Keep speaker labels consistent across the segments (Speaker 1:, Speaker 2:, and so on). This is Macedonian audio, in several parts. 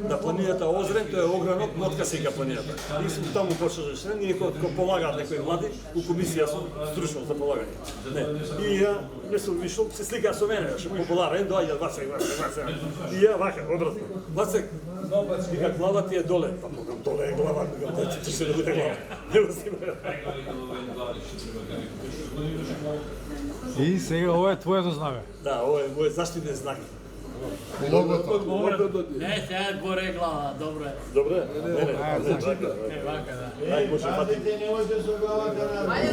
Speaker 1: на планината Озрен, тој е огранок, мотка сека планината. И сум таму почнал да ние кој полагаат некои млади, у комисија сум стручно за полагање. Не. И ја не сум вишол, се слика со мене, што популарен, доаѓа Вацек. И ја вака, обратно. Вацек, вика глава ти е доле. Па могам доле е глава, ти се да глава. Не го снимаја.
Speaker 2: И сега ова е твоето знаме.
Speaker 1: Да, ова е мој заштитен знак.
Speaker 3: Не, сега горе глава, добро е.
Speaker 1: Добре? Не,
Speaker 3: Вака, да.
Speaker 1: Ајде, може пати.
Speaker 4: Ајде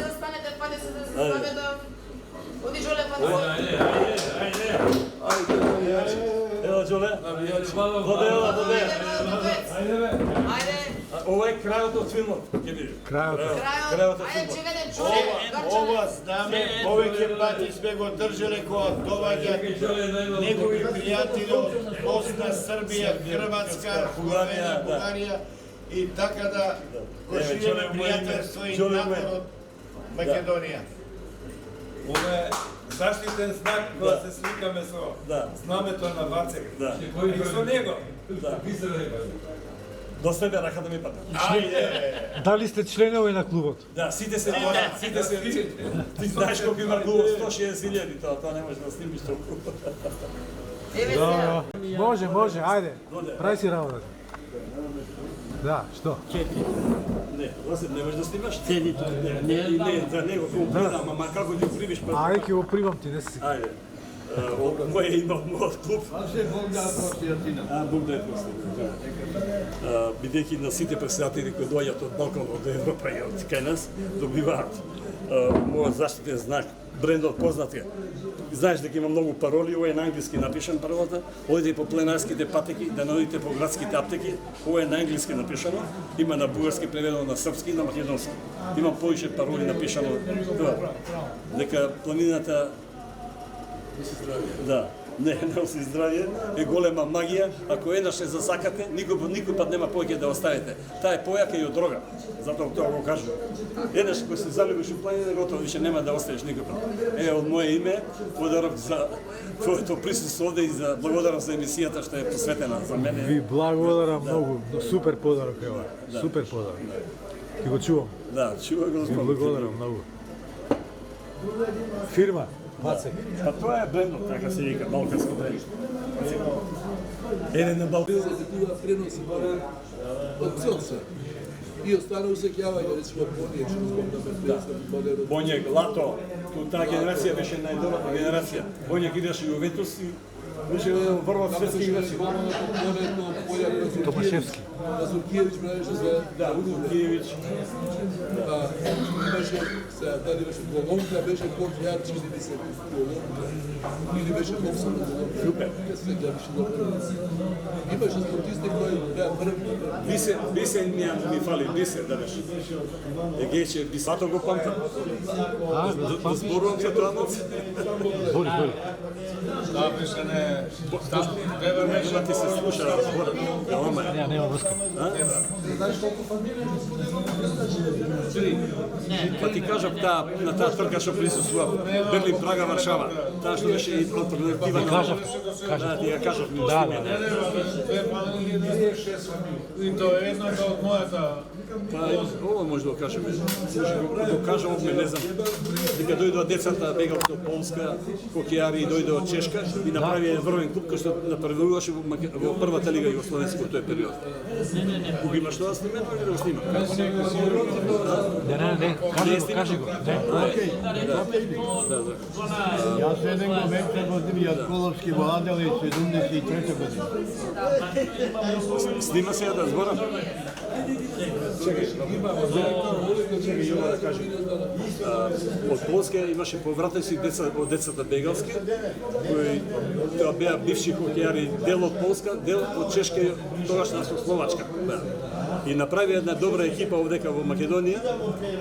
Speaker 4: да станете, паде се да се стане да... Оди Жоле, паде се.
Speaker 1: Ела, Жоле. Воде.
Speaker 4: Ајде.
Speaker 1: Ова е крајот од филмот.
Speaker 2: Крајот.
Speaker 4: Крајот. Ајде, чеведен човек.
Speaker 5: Ова знаме, повеќе пати сме го држале кога доаѓаат негови пријатели од Босна, Србија, Хрватска, Бугарија и така да го шириме пријателство и напор од Македонија.
Speaker 6: Ова е заштитен знак кога се сликаме со знамето на Вацек. И со него.
Speaker 1: До себе рака да ми падне.
Speaker 2: Дали сте членови на клубот?
Speaker 1: Да, сите се. Ти знаеш колку има клубот, 160.000, тоа не можеш да снимиш толку.
Speaker 2: Да, може, ајде. Прави си работата. Да, што?
Speaker 1: Не, Васил, не можеш да снимаш? Не, за него колку гледам, ама како ќе го примиш?
Speaker 2: Ајде, ќе го примам ти, не се сика.
Speaker 1: Ајде. Моје име од мојот клуб.
Speaker 5: Бог да прости од тина.
Speaker 1: Бог да прости. Бидејќи на сите претседатели кои доаѓаат од Балкан, од Европа и од кај нас, добиваат мојот заштитен знак, брендот познат е. Знаеш дека има многу пароли, ова е на англиски напишан паролата, одите по пленарските патеки, да наодите по градските аптеки, ова е на англиски напишано, има на бугарски преведено на српски и на македонски. Има повеќе пароли напишано тоа. Дека планината да, не носи здравје, е голема магија, ако еднаш се засакате, никој пат нема повеќе да оставите. Таа е појака и од дрога, затоа тоа го кажувам. Еднаш кога се залюбиш у планина, готово више нема да оставиш никој пат. Од моје име, благодарам за твоето присуство овде и за благодарам за емисијата што е посветена за мене.
Speaker 2: Ви благодарам многу, супер подарок е ова. Супер подарок. Ти го чувам.
Speaker 1: Да, чува го.
Speaker 2: Ви благодарам многу. Фирма Вацек.
Speaker 1: А тоа е брендот, така се вика, балкански бренд. Еден на Балкан.
Speaker 7: Такива преноси од цел се. И остана усеќавање, речемо, Бонјек, што збор да ме
Speaker 1: Бонјек, Лато, таа генерација беше најдобрата генерација. Бонјек идеше и Ювентус и беше врвот светски играчи.
Speaker 2: Томашевски.
Speaker 7: Зуркиевич браеше за
Speaker 1: Зуркиевич.
Speaker 7: Имаше, дали беше Колонка, беше по-јар, чини ми се Колонка. Или беше Колонка.
Speaker 1: Супер.
Speaker 7: Имаше спортисти кои беа први.
Speaker 1: Бисер ми фали, Бисер да беше. Егече, Бисато го памтам. Да зборувам за тоа ноц.
Speaker 2: Бори.
Speaker 6: Да, беше не...
Speaker 1: Нема ти се слуша разговорот.
Speaker 2: Нема врска.
Speaker 1: Па ти кажав на таа трка што присуствува Берлин, Прага, Варшава. Таа што беше и алтернатива на...
Speaker 2: Кажав.
Speaker 1: Да, ти ја кажав.
Speaker 2: Да.
Speaker 6: И тоа е едната од мојата...
Speaker 1: Па, ова може да го кажеме. Може да го кажеме, не знам. Дека дојдоа децата, бегаат од Полска, хокејари и дојдоа од Чешка и направи врвен клуб кој што напредуваше во првата лига југословенска во тој период. Кога имаш тоа снимено или да го снима?
Speaker 2: Не, кажи го.
Speaker 5: Јас еден момент се возим Јатколовски во Аделаид 73 година.
Speaker 1: Снима се да зборам? Чекај, да кажем. Од Полска имаше повратници од децата бегалски, кои тоа беа бивши хокејари, дел од Полска, дел од Чешка и тогашна со Словачка. И направи една добра екипа овдека во Македонија,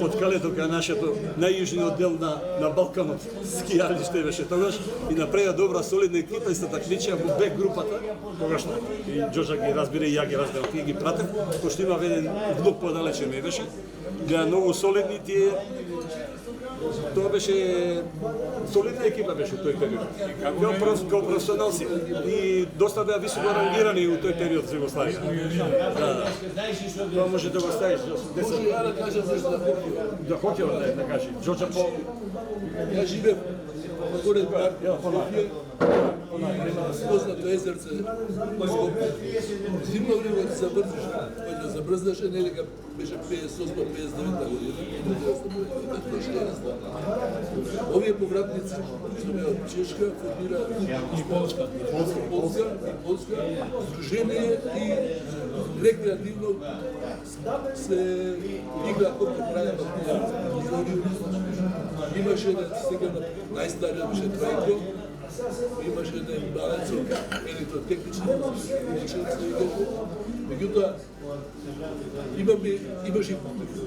Speaker 1: под калето кај нашето најјужниот дел на Балканот, скијалиште беше тогаш, и направи добра солидна екипа и се такмичија во Б групата, тогашно. И Џоџа ги разбира и ја ги разбирам, тие ги пратев, пошто има еден внук подалече ме беше, беа многу солидни тие. Тоа беше солидна екипа беше тој период. Како професионалци и доста беа високо рангирани у тој период за Југославија. Тоа може да го ставиш.
Speaker 7: Може ја да кажам нешто за хокеј.
Speaker 1: Да хокеј да кажи. Џорџа Пол.
Speaker 7: Ја живеев горе Скопје, познато езерце Скопје. Зимно време кога се забрзиш, кога забрзнаше, нека беше 58-59 година, 1956. Овие повратници, што беа од Чешка, формира Полска, Сдружение и рекреативно се игра хокеј правилно. Имаше еден, сега најстариот беше Трајко, имаше еден Балецов, електротехничен, меѓутоа, имаше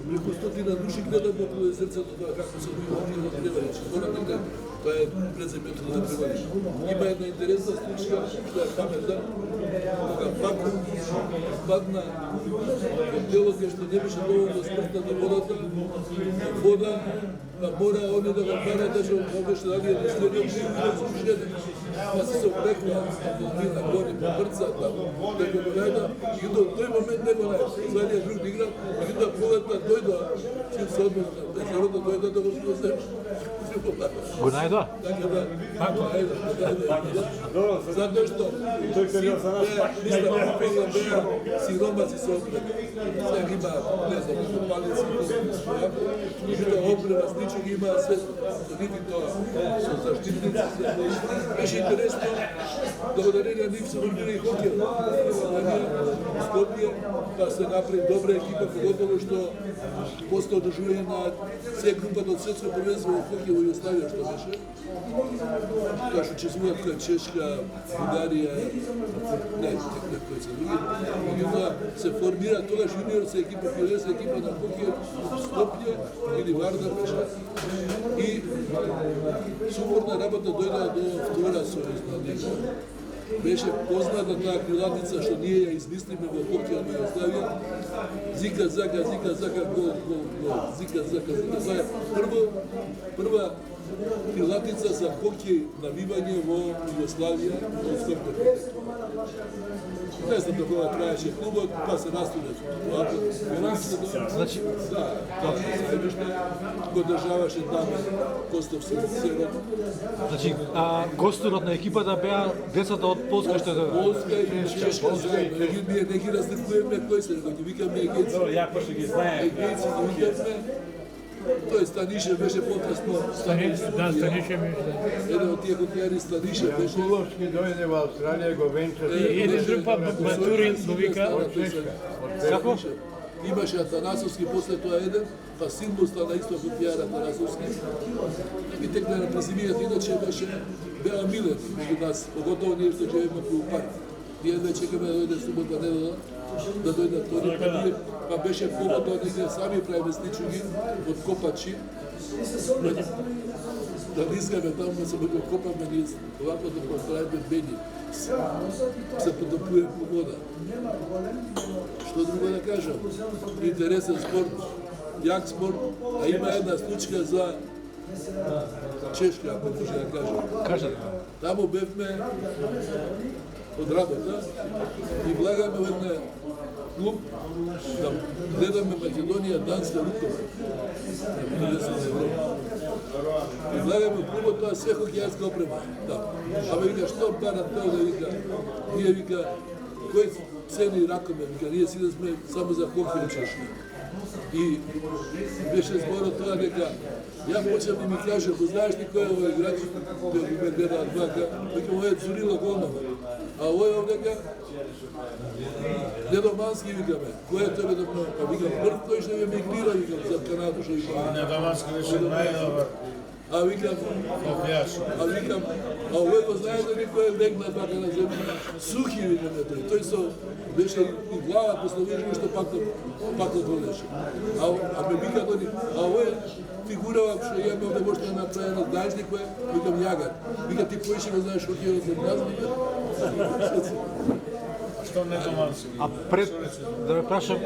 Speaker 7: преку 100 души гледам во срцето тоа како се одвива треба речи. Морам да тоа е преземјето да преводиш. Има една интересна случка, што е паметна, кога пак падна во дело кај што не беше доволно смртна на вода, па мора они да го барат да што беше дали да следи и слушање. Па се облекла на гони по брца таму, да го дојде, и до тој момент не го најде. Задија друг играл, и да полетна дојде, чим се одмена на пензионот, дојде да го спозем.
Speaker 2: Го најдоа?
Speaker 7: Така да, затоа што
Speaker 1: Тој период за нас пак
Speaker 7: беа сиромаци се опрема. Сега има, не знам, палици, меѓутоа опрема, сличи ги има све, нити тоа со заштитници. Беше интересно, благодарение нив се формира и хокеј. Скопје, па се направи добра екипа, поготово што после одржување на се групата од светско првенство во хокеј во Југославија што беше. Кај што чествуваат кај Чешка, Бугарија, не, кои се други. Меѓутоа се формира тогаш јуниорска екипа, пионерска екипа на хокеј во Скопје или Вардар беше. И супорна работа дојде до втора сојузна лига. Беше позната таа крилатица што ние ја измислиме во хокеј во Југославија. Зика, зака, гол, зика, зака. Тоа е прва крилатица за хокеј навивање во Југославија во Скопје. Не знам докога траеше клубот, па се растуде.
Speaker 2: Значи,
Speaker 7: да, го државаше Даме Костов Север.
Speaker 2: значи, гостурот на екипата беа децата од Полска што е
Speaker 7: Полска и Чешка заедно. Ние не ги разликуваме кој се, го ги викаме егеци.
Speaker 1: Ја пошто ги знае.
Speaker 7: Егеци ги викаме. Тој Станише беше потресно.
Speaker 3: Да, Станише беше.
Speaker 7: Еден од тие хокејари Станише беше.
Speaker 8: Куловски дојде во Австралија, го венча.
Speaker 3: Еден друг па Батурин го вика.
Speaker 2: Како?
Speaker 7: Имаше Атанасовски, после тоа еден, па Силму стана исто хокејар Атанасовски. И тек на презимијата иначе беа милени меѓу нас, поготово ние што живееме по парк. Ние не чекаме да дојде субота недела, да дојдат тони, па беше побата од ние сами правиме сличуги од копачи. Да не искаме таму да се го копаме, ние овако да го правиме бени. Се потопуе по вода. Што друго да кажам? Интересен спорт, јак спорт, а има една случка за Чешка, ако може да кажам.
Speaker 2: Кажете.
Speaker 7: Таму бевме од работа и влагаме во една клуб да гледаме Македонија Данска рукова. И влагаме клубот, тоа се хокејарска опрема. Да. Абе вика, што барат тоа да вика? Ние вика, кој цени ракоме, вика, ние си да сме само за хокеј Чешка. И беше зборот тоа дека ја почнав да ми кажа, го знаеш ли кој е овој играч, кој ме гледа од вака, вика, овој е Цурила Голман. А овој овдека Недомански викаме. Кој е тој Недомански? Па викам, прв кој што ме мигрира, викам, за Канада што викам.
Speaker 5: Недомански беше најдобар.
Speaker 7: А викам, а овој го знае да никој е легнат вака на земја. Сухи викаме тој со беше и глава пословижува што пак одволеше. А ме вика тој, а овој фигурава што ја имам да може да направи знаеш ли кој? Викам Јагар. Вика ти поише го знаеш хокејот за нас, вика.
Speaker 2: А пред да ме прашам,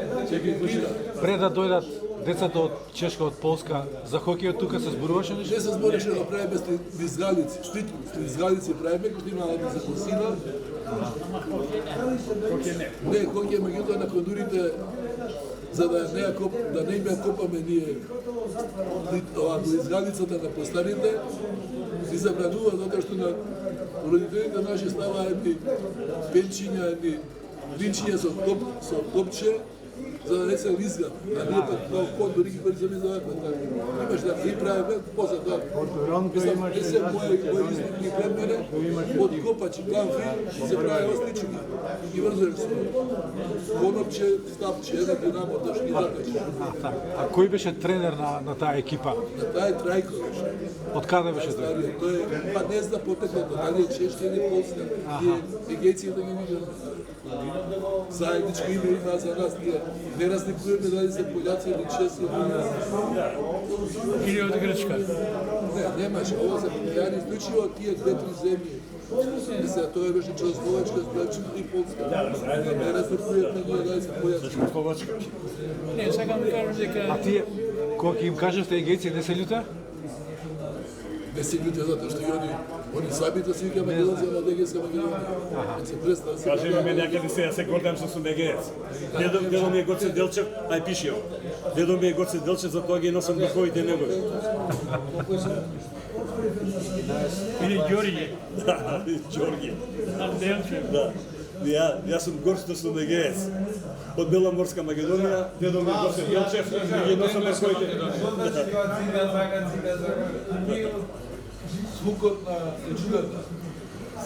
Speaker 2: пред да дојдат децата од Чешка, од Полска, за хокејот тука се зборуваше нешто?
Speaker 7: Не се збореше да правиме изгалици, изгалици правиме, кои имаат за косина. Не, хокеј меѓутоа на кондурите, за да не им ја копаме ние до изгалицата на постарите, се забранува затоа што на родителите наши става едни пенчиња, едни линчиња со копче, за да не се лизга. А ние пак на кондури ги кои се лизгаат, имаш да ги правиме, после тоа. Не се мои излупни пред мене, од копачи, камфи, се прави осличуги. И врзуеш со конопче, стапче, една динамо, да што ги закачи.
Speaker 2: А кој беше тренер на таа екипа?
Speaker 7: На таа е Трајко беше.
Speaker 2: Од каде беше тренер?
Speaker 7: Тој па не зна потеклото, дали е чешки или полска. Ние егејците ги видиме. Заедничко име има за нас, ние не разликуваме дали се пољаци или чеси.
Speaker 3: Или од Грчка?
Speaker 7: Не, немаше. Ова се јари исклучиво тие две-три земји. Мисля, тоа беше Чехословачка, Словачка и Полска. Не разликуваме ние дали се пољаци.
Speaker 3: Не, сакам да кажам дека...
Speaker 2: А тие, кога ќе им кажевте егејци, не се љута?
Speaker 7: Не се љуте затоа што и они самите си вика Македонци, ама Дегејска Македонија. Се представа се.
Speaker 1: Кажи ми некаде се гордам што сум егеец. Дедо ми е Гоце Делчев, ај пишио. Дедо ми е Гоце Делчев, за тоа ги носам духовите негови.
Speaker 3: Или Ѓорѓе.
Speaker 1: Да, Ѓорѓе.
Speaker 3: Делчев.
Speaker 1: Да. Јас сум горсто сум егеец. Од Беломорска Македонија, дедо ми е Гоце Делчев, ги носам духовите.
Speaker 7: Звукот на сличугата.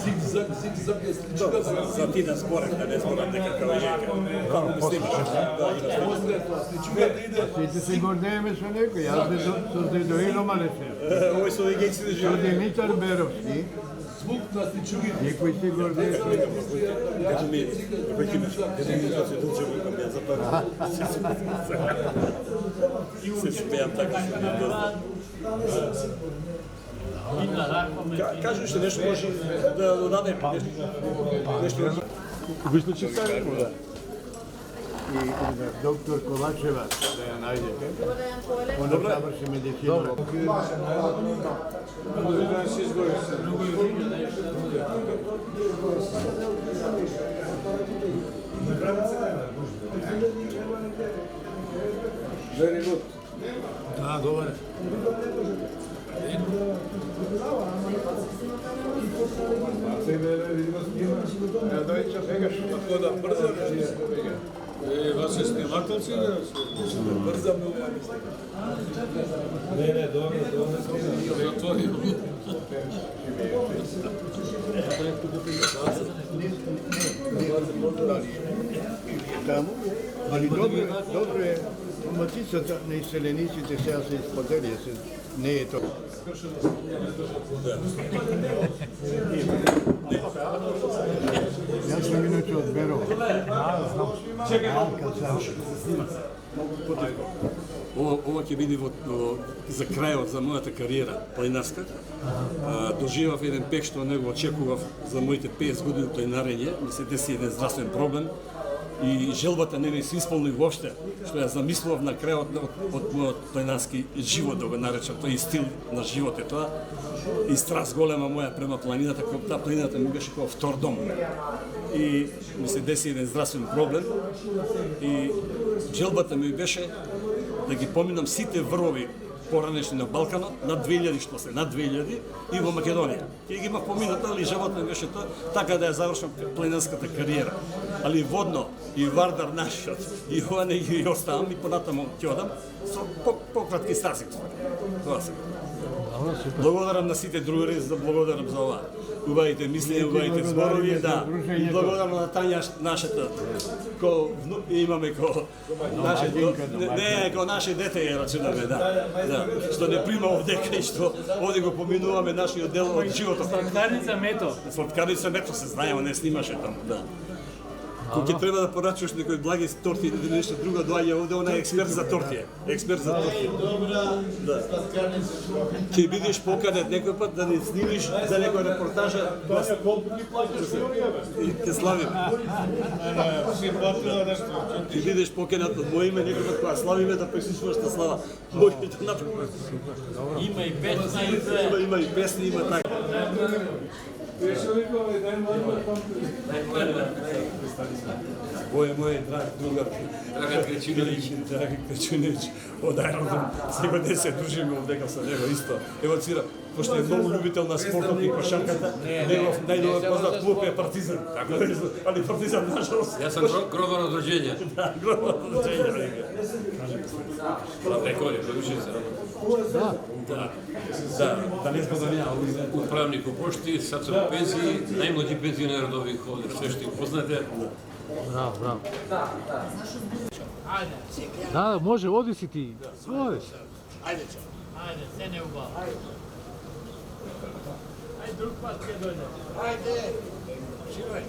Speaker 7: Зиг-заг е сличугата.
Speaker 1: За ти да спорек, да не спорам дека као егејка. Како ми снимаш?
Speaker 7: После тоа сличугата иде.
Speaker 8: Сите се гордееме со некој, јас со Дедоило Малешев,
Speaker 1: Овој со егејци да
Speaker 8: со
Speaker 1: живеат.
Speaker 8: Димитар Беровски,
Speaker 7: Звук на сличугите.
Speaker 8: некој се гордее со некој.
Speaker 1: Ето ми, веќе ми, дедо ми Гоце Делчев, викам ја запарам. Се смејам така што ми доста. Кажи уште нешто може да додаде нешто.
Speaker 2: Обично че стане, да.
Speaker 8: И доктор Ковачева, да ја најдете. Она заврши медицина.
Speaker 2: Да, добре.
Speaker 8: Ја дојче сега што
Speaker 7: Како да брзам,
Speaker 6: Вас се снимателци да
Speaker 7: брзам многу ја мислам.
Speaker 6: Не, добро.
Speaker 7: Затвори.
Speaker 8: таму, али добро е матицата на иселениците сега се исподели, не е тоа. Јас сум иначе од Берово.
Speaker 1: Ова ќе биде за крајот за мојата кариера планинарска. Доживав еден пек што него очекував за моите 50 години планинарење, ми се деси еден здравствен проблем и желбата не ми се исполни воопште, што ја замислував на крајот од мојот планинарски живот, да го наречам, тој стил на живот е тоа. И страст голема моја према планината, како таа планината ми беше како втор дом. И ми се деси еден здравствен проблем и желбата ми беше да ги поминам сите врвови поранешни на Балканот, над 2000 што се, над 2000 и во Македонија. Ќе ги имав поминато, али животот ми беше тоа, така да ја завршам планинарската кариера. Али водно и Вардар нашиот, и ова не ги оставам и понатаму ќе одам со пократки стази. Тоа се. Благодарам на сите другари, благодарам за ова. Убавите мисли, убавите зборови, да. И благодарам на Тања нашата, имаме наше дете ја рачунаме, да. Што не прима овдека и што овде го поминуваме нашиот дел од животот.
Speaker 3: Сладкарница Мето.
Speaker 1: Сладкарница Мето се знаеме, не снимаше таму, да. Кога ќе треба да порачуваш некој благи торти или нешто друго, доаѓа овде онај експерт за тортија. Експерт за тортија.
Speaker 5: Добра сладкарница.
Speaker 1: Ќе бидеш поканет некој пат да не снимиш за некоја репортажа. И ќе славиме. Ќе бидеш поканет од моје име некој пат кога славиме да присуствуваш на слава. Мојите направи.
Speaker 3: Има и песна и sve.
Speaker 1: Има и песни, има така. Мој драг другар Драган Кречуновиќ од аеродром, секој ден се дружиме овдека со него исто. Евоцира, пошто е многу љубител на спортот и кошарката, негов најдобар познат клуб е Партизан. Али Партизан нажалост.
Speaker 9: Јас сум гробар од роđење.
Speaker 1: Да, гробар од роđење.
Speaker 9: Реколи, продушен се работа.
Speaker 1: Да не споменава.
Speaker 9: Управник у пошти, сад сум у пензии, најмлади пензионер од ових овде, све што ги познаете.
Speaker 2: Браво. Да, може, оди си ти. Одиш.
Speaker 3: Ajde, se ne ubav. Ajde, drug pas će dođe.
Speaker 5: Ajde.
Speaker 3: Živaj.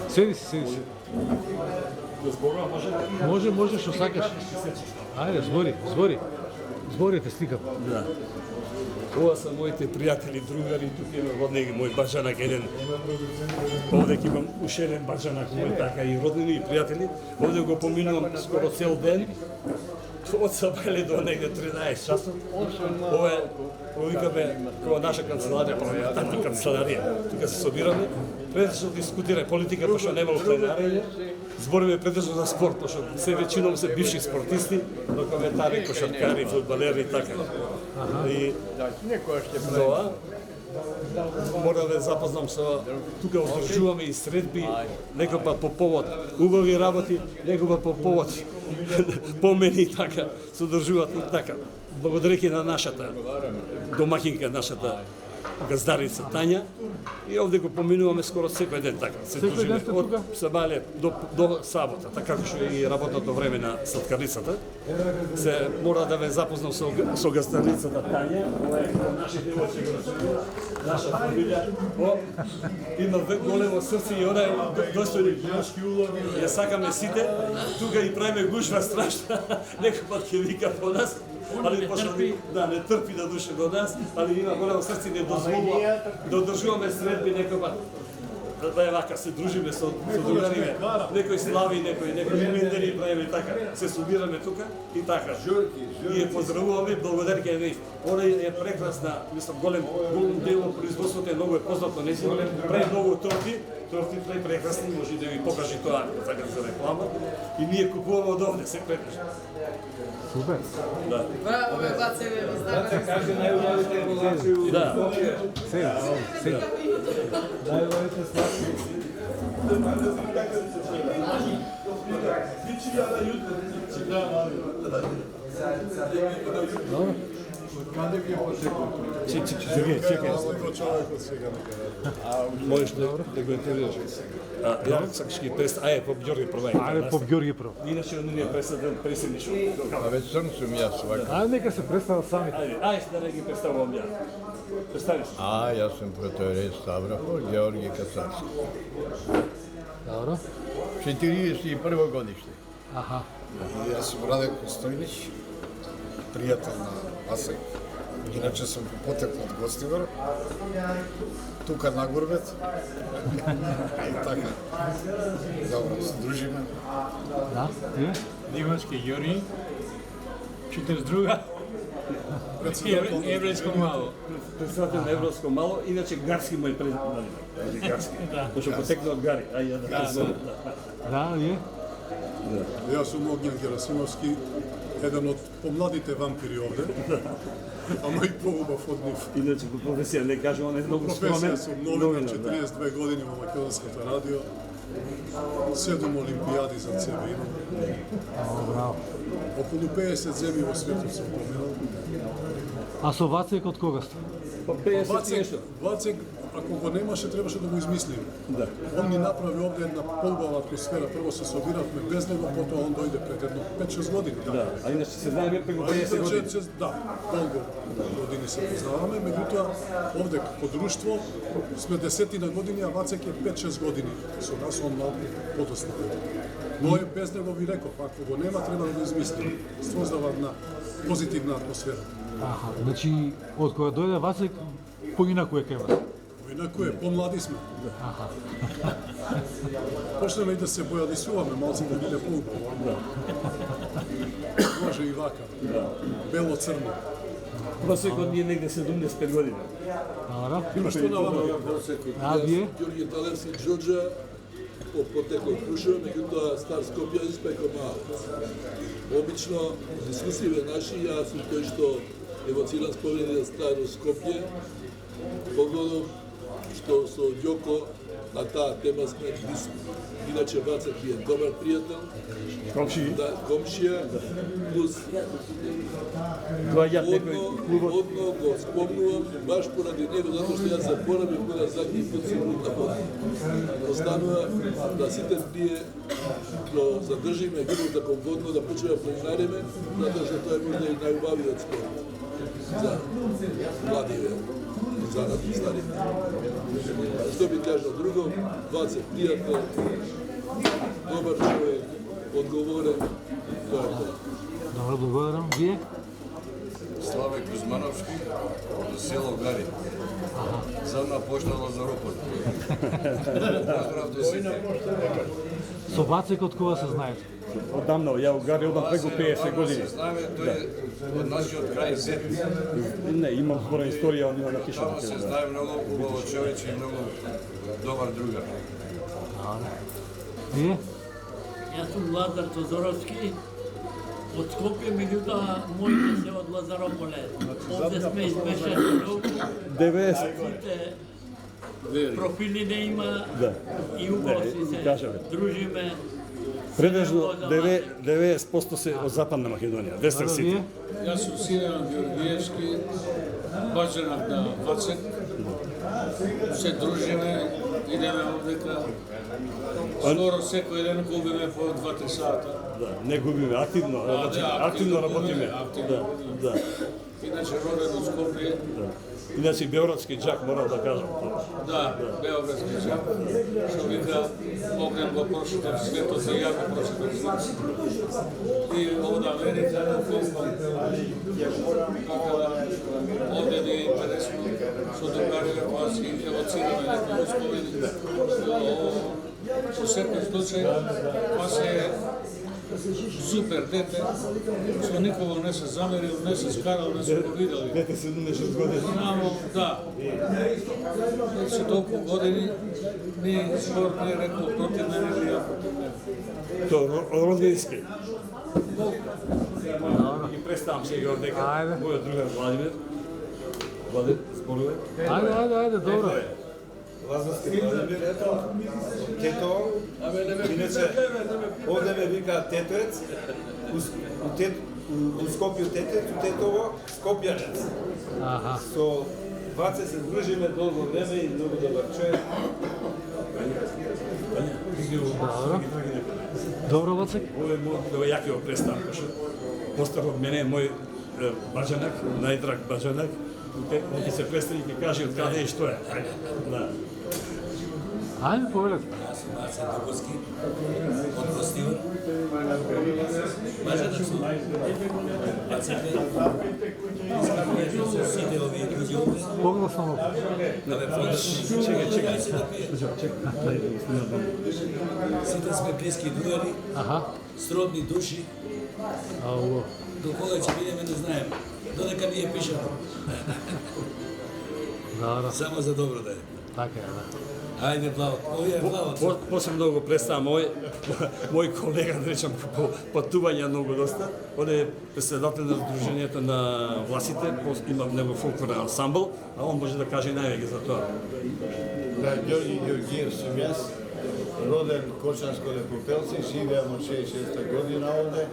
Speaker 2: Седи си. Може, што сакаш. Ајде, збори те стикам.
Speaker 1: Да. Ова се моите пријатели, другари, тука има роднини, мој баџанак еден. Овде ќе имам ушеден баџанак мој така и роднини и пријатели. Овде го поминувам скоро цел ден. Од сабајле до негде 13 часот. Ова е, викаме, кога наша канцеларија, парламентарна канцеларија. Тука се собираме, предишно дискутира политика, пошто нема пленари. Збориме предишно за спорт, пошто се веćinom се бивши спортисти, нокоментари, кошаркари, фудбалери и така. И тоа мора да ве запознам со тука одржуваме и средби, некој пат по повод убави работи, некој пат по повод помени така, се одржуваат така. Благодарејќи на нашата домакинка, нашата газдарица Тања, и овде го поминуваме скоро секој ден така. Се дружиме од сабале до сабота, така како што и работното време на сладкарницата. Се мора да ве запознам со газдарицата Тања, ова е нашите девојче наша фамилија. Има големо срце и она е достојни ѓашки улоги. Ја сакаме сите, тука и правиме гужва страшна. Некој пат ќе вика по нас, али пошто не трпи да душе до нас, али има големо срце и не дозволува да одржуваме средби некој пат. Да е вака, се дружиме со другариме, некој слави, некој имендери правиме така, се собираме тука и така. И ја поздравуваме, благодарејќи на нив. Она е прекрасна, мислам, голем дел од производството е многу познато, не си прави многу торти прави прекрасни, може да ви покаже тоа, така за реклама. И ние купуваме од овде, се прекрасно.
Speaker 2: Супер.
Speaker 1: Да.
Speaker 4: Браво, бацеве,
Speaker 6: Баце, кажи најубавите колаци.
Speaker 1: Да.
Speaker 2: Седи.
Speaker 6: Најубавите сладки.
Speaker 2: Добро.
Speaker 1: Чекај. Можеш да го интервјуаш. Ја сакаш ги представи, по Ѓорги прво.
Speaker 2: Ајде, поп Ѓорги прво.
Speaker 1: Иначе он не преседничо.
Speaker 8: А вeć sam јас вака.
Speaker 2: Ајде, нека се представат сами.
Speaker 1: Ајде да не ги представувам ја. Представи се.
Speaker 8: А, јас сум протоиерей Ставропол, Георги Кацарски.
Speaker 2: Добро.
Speaker 8: 41 годиште.
Speaker 2: Аха.
Speaker 10: Јас сум Раде Костојнич, пријател на Асек. Иначе сум потекло од Гостивар, тука на Гурбет. И така. Добро, се дружиме.
Speaker 2: Да, ти?
Speaker 3: Divanski Juri, 42. Еврејско мало.
Speaker 1: Председател на Европско мало, иначе Гарски мој председател. Гарски. Пошто потекна од Гари.
Speaker 2: Да, ние?
Speaker 10: Јас сум Огњан Герасимовски, еден од помладите вампири овде. Ама и поубав од нив.
Speaker 1: Иначе по професија не кажувам, е многу скромен.
Speaker 10: Професија сум новинар, 42 години во Македонското радио. 7 олимпијади за себе имам.
Speaker 2: Браво.
Speaker 10: Околу 50 земји во светот сум поминал.
Speaker 2: А со Вацек од кога сте?
Speaker 1: Па 50 и нешто.
Speaker 10: Вацек, ако го немаше, требаше да го измислиме. Да. Он ни направи овде една полубава атмосфера. Прво се собиравме без него, потоа он дојде пред едно 5-6 години.
Speaker 1: Да, а иначе се знаеме преку 50 години.
Speaker 10: Да, долго години се познаваме, меѓутоа овде како друштво сме десетина години, а Вацек е 5-6 години. Со нас он малку подоста. Но е без него ви реков, ако го нема, треба да го измислиме. Создава една позитивна атмосфера.
Speaker 2: Аха, значи од кога дојде Вацек поинаку е кај вас.
Speaker 10: Инаку е, помлади сме.
Speaker 2: Аха.
Speaker 10: Почнеме и да се бојадисуваме, малце да биде поубаво. Да. Може и вака. Да. Бело-црно.
Speaker 1: Просекот ни е негде 75 години.
Speaker 2: Добро.
Speaker 10: Има што на вама?
Speaker 2: А вие?
Speaker 7: Ѓорѓе Талевски, Џорџа, по потекло Крушево, меѓутоа стар Скопје испеко мал. Обично, дискусиве наши, јас сум тој што евоциран спомени за старо Скопје, погодом што со Ѓоко на таа тема сме близко. Иначе Вацек е добар пријател,
Speaker 1: Комшија.
Speaker 7: комшија, плюс
Speaker 1: Доаѓаат некои клубот.
Speaker 7: одно го спомнувам, баш поради него, затоа што јас заборавив кога задни пат се на останува да сите тие што задржиме гибот кон водно да почнеме планинариме, затоа што тоа е можда и најубавиот спорт за младиве, за нас старите. Што би кажал друго, Вацек пријател, добар човек, одговорен, тоа е тоа.
Speaker 2: Добро, благодарам. Вие?
Speaker 11: Славе Кузмановски, село Гари. Задна пошта Лазаропол. Поздрав до сите.
Speaker 2: Со Вацек од кога се знаете?
Speaker 1: Одамна, ја у Гари одам преку 50 години.
Speaker 11: Знаеме, тој е од нашиот крај Зет.
Speaker 1: Не, имам збора историја, он има напишано.
Speaker 11: Тамо се знае многу убаво човече и многу добар другар.
Speaker 2: Вие?
Speaker 3: Јас сум Лазар Тодоровски, од Скопје, меѓутоа моите се од Лазарополе. Овде сме измешани многу.
Speaker 1: 90.
Speaker 3: Сите профили не има и убаво си се дружиме.
Speaker 1: Предежно 90% се од Западна Македонија, Вестер Сити.
Speaker 12: Јас сум Силјан Георгиевски, баџанак на Вацек. Се дружиме, идеме овдека. Скоро секој ден губиме по 2-3 сата.
Speaker 1: Да, не губиме, активно работиме. Да.
Speaker 12: Иначе роден од Скопје.
Speaker 1: Иначе београдски џак, морам да кажам.
Speaker 12: Да, београдски џак. Што вика, Огнен го прочитав светот и ја го прочитав светот. И од Америка, Хонконг. Овде ни е интересно, со другариве која си евоцираме некои спомени. Во секој случај, па се супер дете, што никога не се замерил, не се скарал, не се повидали.
Speaker 1: Дете 76 години.
Speaker 12: Само, да. Се толку години, ни скоро не е рекол против мене или ја против мене.
Speaker 1: То родински. И представам сега од дека мојот другар Владимир. Владимир, зборуваме.
Speaker 2: Ајде, добро.
Speaker 6: Лазарски Владимир, Тето, иначе овде ме вика Тетоец, у Скопје Тетоец, у Тетово Скопјанец. Со Ваце се дружиме долго време и многу добар човек.
Speaker 2: Добро, Вацек.
Speaker 1: Ова ја ќе го представам, кашо постар од мене мој баџанак, најдраг баџанак. Он ќе се представи и ќе каже од каде и што е.
Speaker 2: Ајде, повелете.
Speaker 13: Јас сум Арсен Догоски, од Гостивар. Баџанак сум. Бацеме. Искам со сите овие луѓе овде.
Speaker 2: Погласно му.
Speaker 1: Чекај.
Speaker 13: Сите сме блиски другари, сродни души. До кога ќе бидеме не знаеме. Додека ни е пишано. Само за добро да е.
Speaker 2: Така е, да.
Speaker 13: Ајде, Плавот. Овие е Плавот.
Speaker 1: Посебно да го представам мој колега, да речам, по патување многу доста. Он е председател на Сдруженијето на власите, има него фолклорен ансамбл, а он може да каже највеќе за тоа.
Speaker 5: Да, Ѓорѓи Ѓорѓиев сум јас, роден Кочанско де Попелци, живеам од 66 година овде,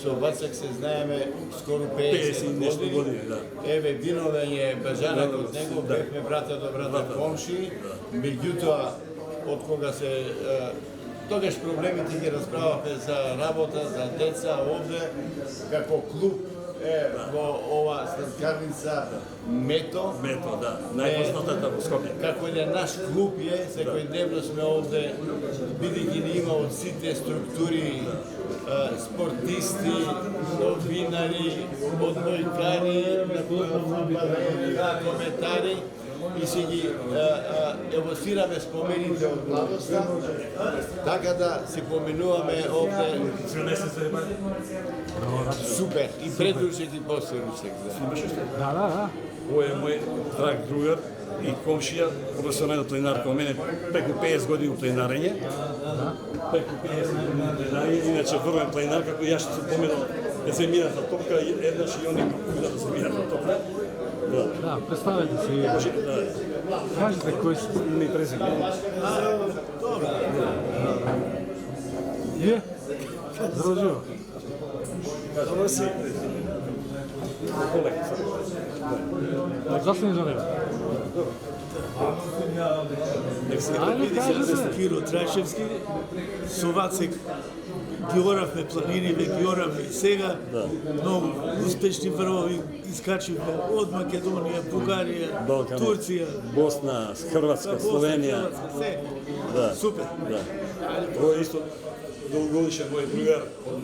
Speaker 5: со Вацак се знаеме скоро 50 години. Еве виновење Бажанак од него, бевме брата до брата комши, меѓутоа од кога се тогаш проблемите ги расправавме за работа, за деца овде, како клуб во ова сладкарница Мето.
Speaker 1: Мето, да, најпознатата во Скопје.
Speaker 5: Како е наш клуб секојдневно сме овде, бидејќи ни има од сите структури, спортисти, новинари, одбојкари, коментари, и си ги евоцираме спомените од младоста, така да си поменуваме овде. Супер, и предручек и после ручек.
Speaker 2: Да.
Speaker 1: Ој е мој драг другар и комшија, професионален пленар као мене, преку 50 години пленарење. Преку 50 години пленарење, иначе врвен пленар, како јас што се поменал, е земјината топка, еднаш и они куда да земјината топка.
Speaker 2: Да, представете си. Кажете кој се
Speaker 1: ми презиме.
Speaker 5: Добро.
Speaker 2: Е? Здравју.
Speaker 1: Добро си. Колега.
Speaker 2: Застани за него. Ајде, кажете.
Speaker 14: Киро Трашевски, со Вацек ги оравме планините, ги оравме и сега. Многу успешни врвови искачивме од Македонија, Бугарија, Турција,
Speaker 1: Босна, Хрватска, Словенија. Да.
Speaker 14: Супер.
Speaker 1: Да. Ова е исто долгогодишен мој другар од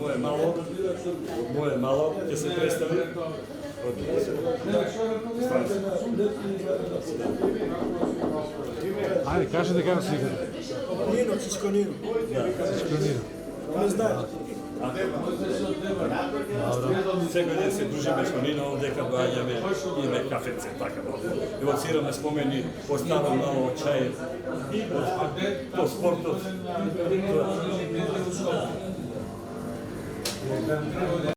Speaker 1: моје мало, ќе се представи.
Speaker 2: Ајде, кажете како се игра.
Speaker 14: Нино, Чичко Нино. Не знае.
Speaker 1: Секој ден се дружиме со Нино, дека доаѓаме, име кафенце, така евоцираме спомени од старо мало чај, по спортот.